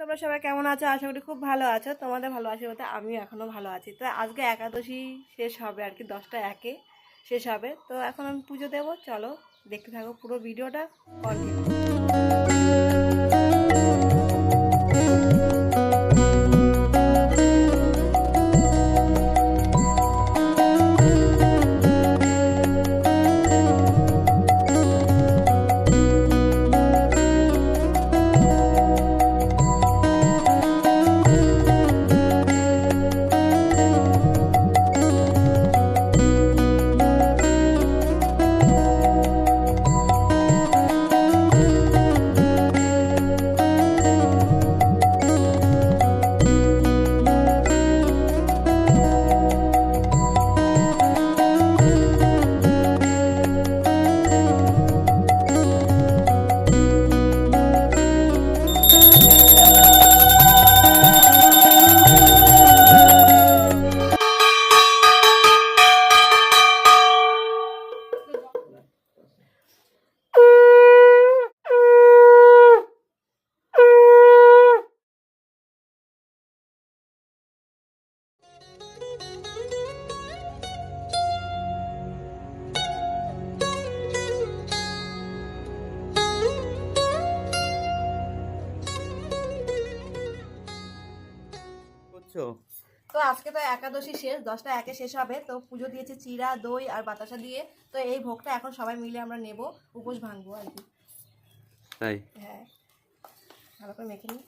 তোমরা সবাই কেমন আছো? আশা করি খুব ভালো আছো। তোমাদের ভালো আশীর্বাদে আমিও এখনো ভালো আছি। তো আজকে একাদশী শেষ হবে আর কি, 10টা একে শেষ হবে। তো এখন আমি পুজো দেবো, চলো দেখতে থাকো পুরো ভিডিওটা কন্টিনিউ। তো আজকে তো একাদশী শেষ, 10টা একে শেষ হবে। তো পুজো দিয়েছে চিড়া, দই আর বাতাসা দিয়ে। তো এই ভোগটা এখন সবাই মিলে আমরা নেব, উপোস ভাঙবো আর কি। তাই হ্যাঁ, ভালো করে মেখে নিই।